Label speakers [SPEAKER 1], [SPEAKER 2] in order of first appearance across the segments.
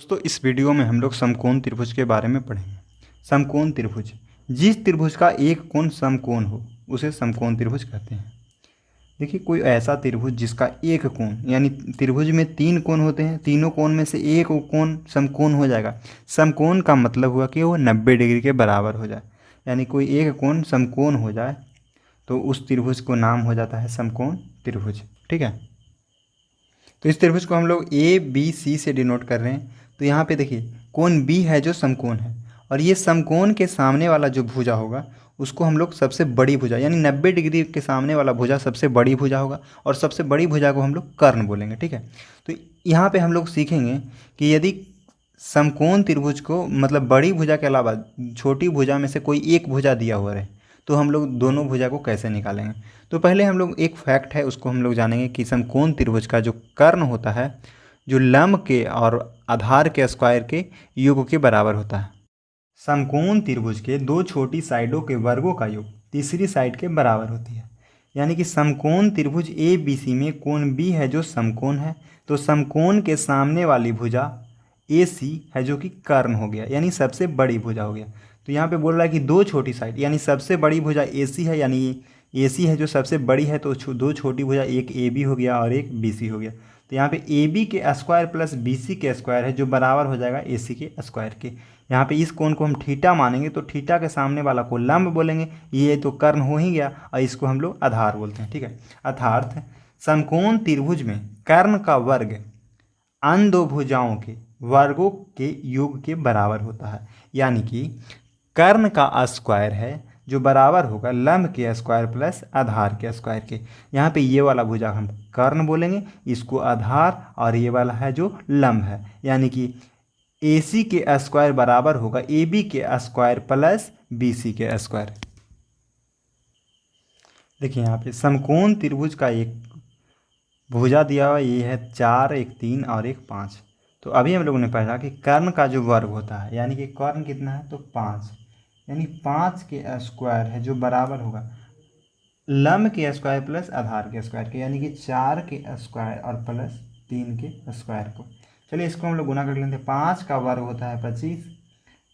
[SPEAKER 1] दोस्तों इस वीडियो में हम लोग समकोण त्रिभुज के बारे में पढ़ेंगे। समकोण त्रिभुज, जिस त्रिभुज का एक कोण समकोण हो उसे समकोण त्रिभुज कहते हैं। देखिए, कोई ऐसा त्रिभुज जिसका एक कोण, यानी त्रिभुज में तीन कोण होते हैं, तीनों कोण में से एक कोण समकोण हो जाएगा। समकोण का मतलब हुआ कि वो 90 डिग्री के बराबर हो जाए, यानी कोई एक कोण समकोण हो जाए तो उस त्रिभुज को नाम हो जाता है समकोण त्रिभुज। ठीक है, तो इस त्रिभुज को हम लोग ए बी सी से डिनोट कर रहे हैं। तो यहाँ पे देखिए, कोण बी है जो समकोण है, और ये समकोण के सामने वाला जो भुजा होगा उसको हम लोग सबसे बड़ी भुजा, यानी 90 डिग्री के सामने वाला भुजा सबसे बड़ी भुजा होगा, और सबसे बड़ी भुजा को हम लोग कर्ण बोलेंगे। ठीक है, तो यहाँ पे हम लोग सीखेंगे कि यदि समकोण त्रिभुज को मतलब बड़ी भुजा के अलावा छोटी भुजा में से कोई एक भुजा दिया हुआ रहे तो हम लोग दोनों भुजा को कैसे निकालेंगे। तो पहले हम लोग एक फैक्ट है उसको हम लोग जानेंगे कि समकोण त्रिभुज का जो कर्ण होता है जो लंब के और आधार के स्क्वायर के योग के बराबर होता है। समकोण त्रिभुज के दो छोटी साइडों के वर्गों का योग तीसरी साइड के बराबर होती है। यानी कि समकोण त्रिभुज ए बी सी में कोण बी है जो समकोण है, तो समकोण के सामने वाली भुजा ए सी है जो कि कर्ण हो गया, यानी सबसे बड़ी भुजा हो गया। तो यहाँ पे बोल रहा है कि दो छोटी साइड, यानी सबसे बड़ी भुजा ए सी है, यानी ए सी है जो सबसे बड़ी है, तो दो छोटी भुजा, एक ए बी हो गया और एक बी सी हो गया। तो यहाँ पे ए बी के स्क्वायर प्लस बी सी के स्क्वायर है जो बराबर हो जाएगा ए सी के स्क्वायर के। यहाँ पे इस कोण को हम थीटा मानेंगे, तो थीटा के सामने वाला को लंब बोलेंगे, ये तो कर्ण हो ही गया, और इसको हम लोग आधार बोलते हैं। ठीक है, अर्थात समकोण त्रिभुज में कर्ण का वर्ग अन्य दो भुजाओं के वर्गों के योग के बराबर होता है। यानी कि कर्ण का स्क्वायर है जो बराबर होगा लंब के स्क्वायर प्लस आधार के स्क्वायर के। यहाँ पे ये वाला भुजा हम कर्ण बोलेंगे, इसको आधार, और ये वाला है जो लंब है, यानी कि ए सी के स्क्वायर बराबर होगा ए बी के स्क्वायर प्लस बी सी के स्क्वायर। देखिए यहाँ पे समकोण त्रिभुज का एक भुजा दिया हुआ ये है 4, एक 3 और एक 5। तो अभी हम लोगों ने पढ़ा कि कर्ण का जो वर्ग होता है, यानी कि कर्ण कितना है तो 5, यानी 5 के स्क्वायर है जो बराबर होगा लंब के स्क्वायर प्लस आधार के स्क्वायर के, यानी कि 4 के स्क्वायर और प्लस 3 के स्क्वायर को। चलिए इसको हम लोग गुना कर लेते हैं। 5 का वर्ग होता है 25,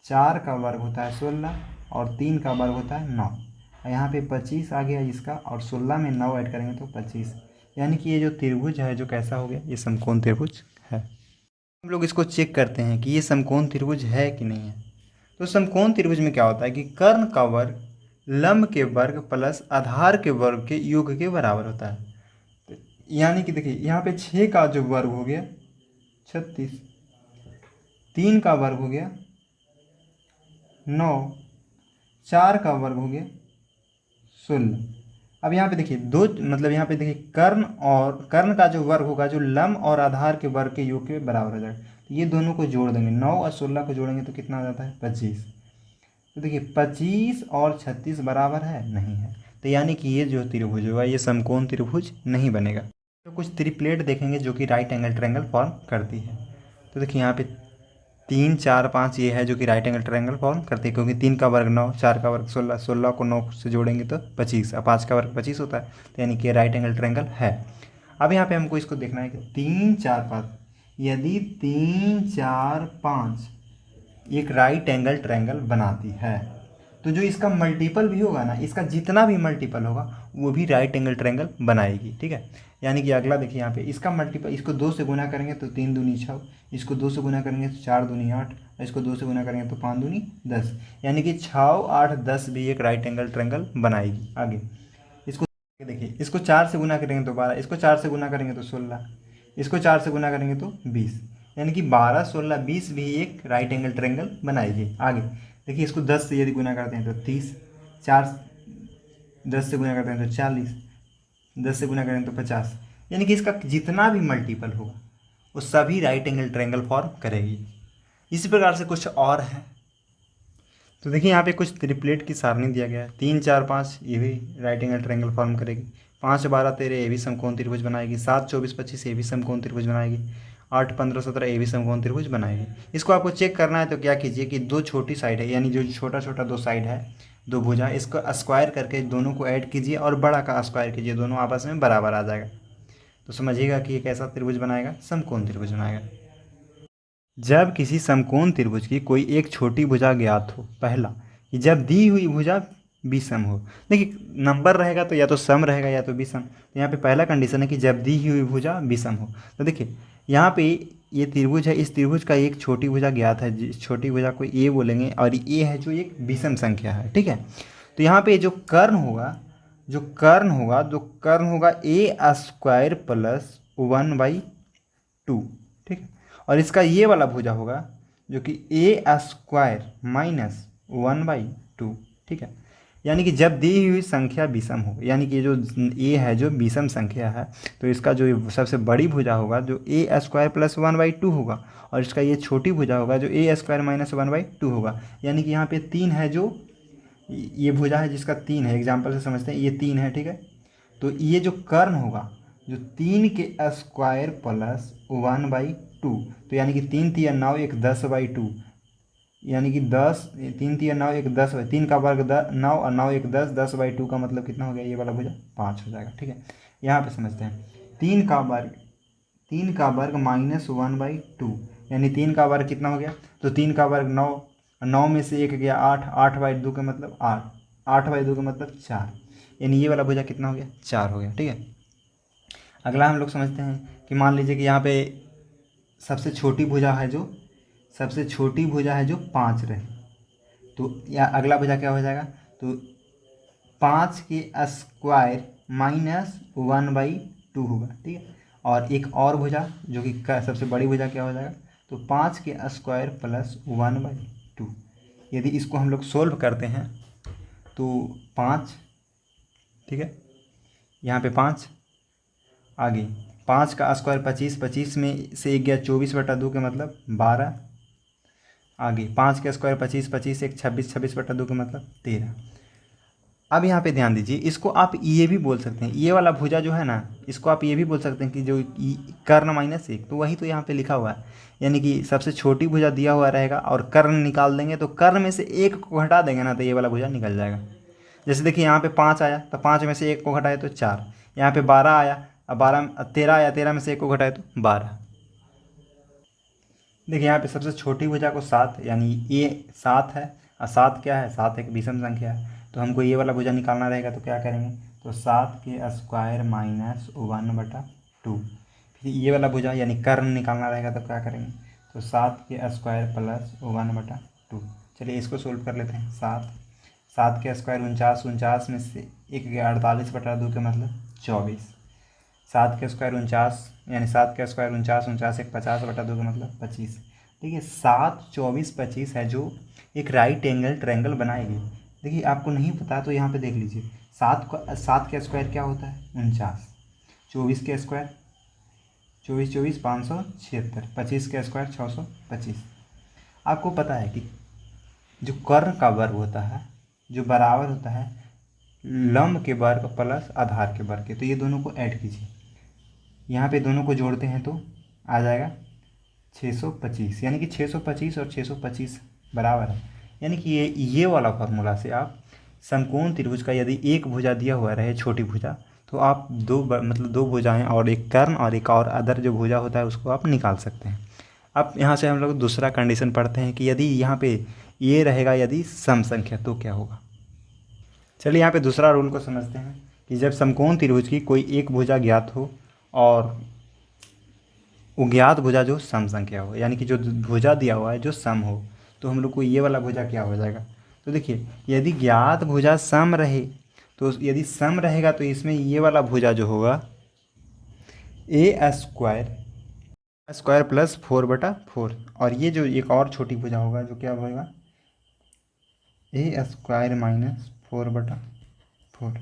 [SPEAKER 1] 4 का वर्ग होता है 16 और 3 का वर्ग होता है 9। यहाँ पे 25 आ गया इसका, और 16 में 9 ऐड करेंगे तो 25, यानी कि ये जो त्रिभुज है जो कैसा हो गया, ये समकोण त्रिभुज है। हम लोग इसको चेक करते हैं कि ये समकोण त्रिभुज है कि नहीं है। तो समकोण त्रिभुज में क्या होता है कि कर्ण का वर्ग लंब के वर्ग प्लस आधार के वर्ग के योग के बराबर होता है। तो यानी कि देखिए यहाँ पे 6 का जो वर्ग हो गया 36, 3 का वर्ग हो गया 9, 4 का वर्ग हो गया 16। अब यहाँ पे देखिए दो, मतलब यहाँ पे देखिए कर्ण और कर्ण का जो वर्ग होगा जो लंब और आधार के वर्ग के योग के बराबर हो जाएगा। तो ये दोनों को जोड़ देंगे, 9 और 16 को जोड़ेंगे तो कितना आ जाता है 25। तो देखिए 25 और 36 बराबर है, नहीं है, तो यानी कि ये जो त्रिभुज होगा ये समकोण त्रिभुज नहीं बनेगा। तो कुछ त्रिप्लेट देखेंगे जो कि राइट एंगल ट्रायंगल फॉर्म करती है। तो देखिए यहाँ पे 3, 4, 5 ये है जो कि राइट एंगल ट्रायंगल फॉर्म करती है, क्योंकि 3 का वर्ग 9, 4 का वर्ग 16, 16 को 9 से जोड़ेंगे तो 25, और 5 का वर्ग 25 होता है, तो यानी कि राइट एंगल ट्रायंगल है। अब यहाँ पे हमको इसको देखना है कि 3, 4, 5, यदि 3, 4, 5 एक राइट एंगल ट्रायंगल बनाती है तो जो इसका मल्टीपल भी होगा ना, इसका जितना भी मल्टीपल होगा वो भी राइट एंगल ट्रायंगल बनाएगी। ठीक है, यानी कि अगला देखिए यहाँ पे इसका मल्टीपल, इसको 2 से गुना करेंगे तो 3 दूनी 6, इसको 2 से गुना करेंगे तो 4 दूनी 8, इसको 2 से गुना करेंगे तो 5 दूनी 10, यानी कि 6, 8, 10 भी एक राइट एंगल ट्रायंगल बनाएगी। आगे इसको देखिए, इसको 4 से गुना करेंगे तो 12, इसको 4 से गुना करेंगे तो 16, इसको 4 से गुना करेंगे तो 20, यानी कि 12, 16, 20 भी एक राइट एंगल ट्रायंगल बनाएगी। आगे देखिए इसको 10 से यदि गुना करते हैं तो 30, 4 10 से गुना करते हैं तो 40, 10 से गुना करें तो 50, यानी कि इसका जितना भी मल्टीपल होगा वो सभी राइट एंगल ट्रायंगल फॉर्म करेगी। इसी प्रकार से कुछ और है। तो देखिए यहाँ पे कुछ त्रिप्लेट की सारणी दिया गया है। 3, 4, 5 ये भी राइट एंगल ट्रायंगल फॉर्म करेगी। 5, 12, 13 ये भी समकोण त्रिभुज बनाएगी। 7, 24, 25 ये भी समकोण त्रिभुज बनाएगी। 8, 15, 17 ये भी समकोण त्रिभुज बनाएगी। इसको आपको चेक करना है तो क्या कीजिए कि दो छोटी साइड है, यानी जो छोटा छोटा दो साइड है, दो भुजा, इसको स्क्वायर करके दोनों को ऐड कीजिए और बड़ा का स्क्वायर कीजिए, दोनों आपस में बराबर आ जाएगा। तो समझिएगा कि एक ऐसा त्रिभुज बनाएगा, समकोण त्रिभुज बनाएगा। जब किसी समकोण त्रिभुज की कोई एक छोटी भुजा ज्ञात हो, पहला कि जब दी हुई भुजा विषम हो। देखिए नंबर रहेगा तो या तो सम रहेगा या तो विषम, तो यहाँ पे पहला कंडीशन है कि जब दी हुई भुजा विषम हो। तो देखिए यहाँ पे ये त्रिभुज है, इस त्रिभुज का एक छोटी भुजा ज्ञात है, जिस छोटी भुजा को ए बोलेंगे और ए है जो एक विषम संख्या है, ठीक है। तो यहाँ पे जो कर्ण होगा, जो कर्ण होगा ए स्क्वायर प्लस 1/2, ठीक है। और इसका ये वाला भुजा होगा जो कि ए स्क्वायर माइनस 1/2, ठीक है। यानी कि जब दी हुई संख्या विषम हो, यानी कि जो ए है जो विषम संख्या है, तो इसका जो सबसे बड़ी भुजा होगा जो ए स्क्वायर प्लस 1/2 होगा, और इसका ये छोटी भुजा होगा जो ए स्क्वायर माइनस 1/2 होगा। यानी कि यहाँ पे 3 है, जो ये भुजा है जिसका 3 है, एग्जाम्पल से समझते हैं, ये 3 है, ठीक है। तो ये जो कर्ण होगा जो 3 के स्क्वायर प्लस 1/2, तो यानी कि 3 3 9 1 10/2, यानी कि 10 3 3 9 1 10, 3 का वर्ग 9 और 9 1 10, 10/2 का मतलब कितना हो गया, ये वाला भुजा 5 हो जाएगा, ठीक है। यहाँ पे समझते हैं 3 का वर्ग माइनस 1/2, यानी 3 का वर्ग कितना हो गया, तो 3 का वर्ग 9, 9 में से 1 गया 8, 8/2 का मतलब 8, 8/2 का मतलब 4, यानी ये वाला भुजा कितना हो गया, 4 हो गया, ठीक है। अगला हम लोग समझते हैं कि मान लीजिए कि यहाँ पे सबसे छोटी भुजा है जो 5 रहे, तो या अगला भुजा क्या हो जाएगा, तो 5 के स्क्वायर माइनस 1/2 होगा, ठीक है। और एक और भुजा जो कि सबसे बड़ी भुजा क्या हो जाएगा, तो 5 के स्क्वायर प्लस 1/2। यदि इसको हम लोग सोल्व करते हैं तो 5, ठीक है, यहाँ पे 5, आगे 5 का स्क्वायर 25, 25 में से 1 गया 24/2 के मतलब 12, आगे 5 के स्क्वायर 25, 25 एक 26, 26/2 के मतलब 13। अब यहाँ पे ध्यान दीजिए, इसको आप ये भी बोल सकते हैं, ये वाला भुजा जो है ना, इसको आप ये भी बोल सकते हैं कि जो कर्ण माइनस 1, तो वही तो यहाँ पे लिखा हुआ है, यानी कि सबसे छोटी भुजा दिया हुआ रहेगा और कर्ण निकाल देंगे, तो कर्ण में से 1 को हटा देंगे ना, तो ये वाला भुजा निकल जाएगा। जैसे देखिए यहाँ पे 5 आया तो 5 में से 1 को घटाए तो 4, यहाँ पे 12 आया, अब 13 आया, 13 में से 1 को घटाए तो 12। देखिए यहाँ पे सबसे छोटी भुजा को 7, यानी ये 7 है, और 7 क्या है, 7 एक विषम संख्या है, तो हमको ये वाला भुजा निकालना रहेगा, तो क्या करेंगे, तो 7 के स्क्वायर माइनस 1/2। फिर ये वाला भुजा यानी कर्ण निकालना रहेगा, तो क्या करेंगे, तो 7 के स्क्वायर प्लस 1/2। चलिए इसको सोल्व कर लेते हैं। 7 के स्क्वायर 49, 49 में से 1 गया 48/2 के मतलब 24, 7 के स्क्वायर 49, यानी 7 के स्क्वायर 49, 49 एक 50/2 का मतलब 25। देखिए 7, 24, 25 है जो एक राइट एंगल ट्रायंगल बनाएगी। देखिए आपको नहीं पता तो यहाँ पे देख लीजिए, 7 का स्क्वायर क्या होता है, 49, 24 के स्क्वायर 24 24 576, 25 के स्क्वायर 625। आपको पता है कि जो कर्ण का वर्ग होता है जो बराबर होता है लंब के वर्ग प्लस आधार के वर्ग के, तो ये दोनों को ऐड कीजिए, यहाँ पे दोनों को जोड़ते हैं तो आ जाएगा 625, यानी कि 625 और 625 बराबर है। यानी कि ये वाला फार्मूला से आप समकोण त्रिभुज का यदि एक भुजा दिया हुआ रहे छोटी भुजा, तो आप मतलब दो भुजाएं और एक कर्ण और एक और अदर जो भुजा होता है उसको आप निकाल सकते हैं। अब यहाँ से हम लोग दूसरा कंडीशन पढ़ते हैं कि यदि यहाँ पे ये रहेगा यदि सम संख्या तो क्या होगा। चलिए यहाँ पे दूसरा रूल को समझते हैं कि जब समकोण त्रिभुज की कोई एक भुजा ज्ञात हो और वो ज्ञात भुजा जो सम संख्या हो, यानी कि जो भुजा दिया हुआ है जो सम हो, तो हम लोग को ये वाला भुजा क्या हो जाएगा। तो देखिए यदि ज्ञात भुजा सम रहे, तो यदि सम रहेगा तो इसमें ये वाला भुजा जो होगा ए स्क्वायर प्लस 4/4, और ये जो एक और छोटी भुजा होगा जो क्या होगा ए स्क्वायर माइनस 4/4।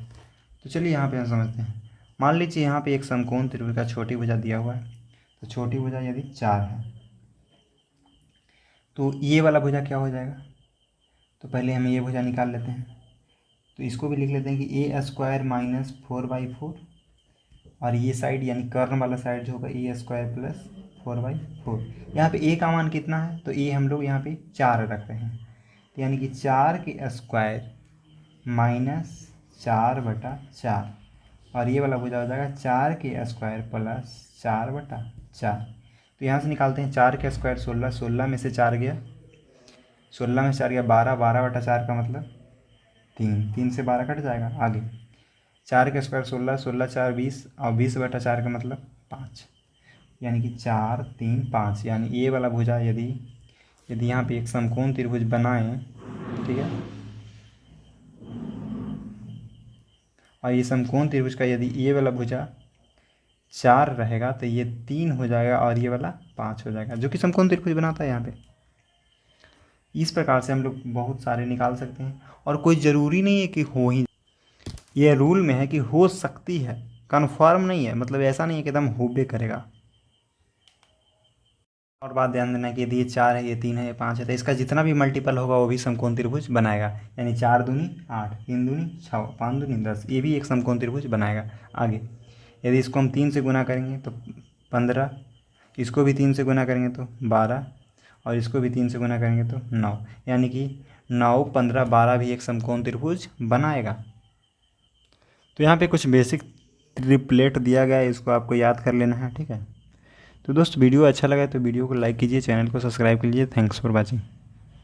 [SPEAKER 1] तो चलिए यहाँ पे हम समझते हैं। मान लीजिए यहाँ पे एक समकोण त्रिभुज का छोटी भुजा दिया हुआ है, तो छोटी भुजा यदि 4 है तो ये वाला भुजा क्या हो जाएगा, तो पहले हम ये भुजा निकाल लेते हैं, तो इसको भी लिख लेते हैं कि ए स्क्वायर माइनस 4/4, और ये साइड यानी कर्ण वाला साइड जो होगा ए स्क्वायर प्लस 4/4। यहाँ पे ए का मान कितना है, तो ए हम लोग यहाँ पे 4 रख रहे हैं, तो यानी कि 4 के स्क्वायर माइनस 4/4, और ये वाला भुजा हो जाएगा 4 के स्क्वायर प्लस 4/4। तो यहाँ से निकालते हैं 4 का स्क्वायर 16, 16 में से 4 गया, 16 में से 4 गया 12, 12/4 का मतलब 3, 3 से 12 कट जाएगा। आगे 4 का स्क्वायर 16, 16 4 20 और 20/4 का मतलब 5, यानी कि 4 3 5, यानी ये वाला भुजा यदि यहाँ पे एक समकोण त्रिभुज बनाएं, ठीक है, और ये समकोण त्रिभुज का यदि ये वाला भुजा 4 रहेगा तो ये 3 हो जाएगा और ये वाला 5 हो जाएगा, जो कि समकोण त्रिभुज बनाता है यहाँ पे। इस प्रकार से हम लोग बहुत सारे निकाल सकते हैं, और कोई ज़रूरी नहीं है कि हो ही, ये रूल में है कि हो सकती है, कन्फर्म नहीं है, मतलब ऐसा नहीं है कि एकदम होबे करेगा। और बात ध्यान देना कि यदि ये 4 है, ये 3 है, ये 5 है, तो इसका जितना भी मल्टीपल होगा वो भी समकोण त्रिभुज बनाएगा, यानी 4 दूनी 8, 3 दूनी 6, 5 दूनी 10, ये भी एक समकोण त्रिभुज बनाएगा। आगे यदि इसको हम 3 से गुना करेंगे तो 15, इसको भी 3 से गुना करेंगे तो 12, और इसको भी 3 से गुना करेंगे तो 9, यानी कि 9, 15, 12 भी एक समकोण त्रिभुज बनाएगा। तो यहाँ पे कुछ बेसिक ट्रिपलेट दिया गया है, इसको आपको याद कर लेना है, ठीक है। तो दोस्त वीडियो अच्छा लगा तो वीडियो को लाइक कीजिए, चैनल को सब्सक्राइब कीजिए। Thanks for watching.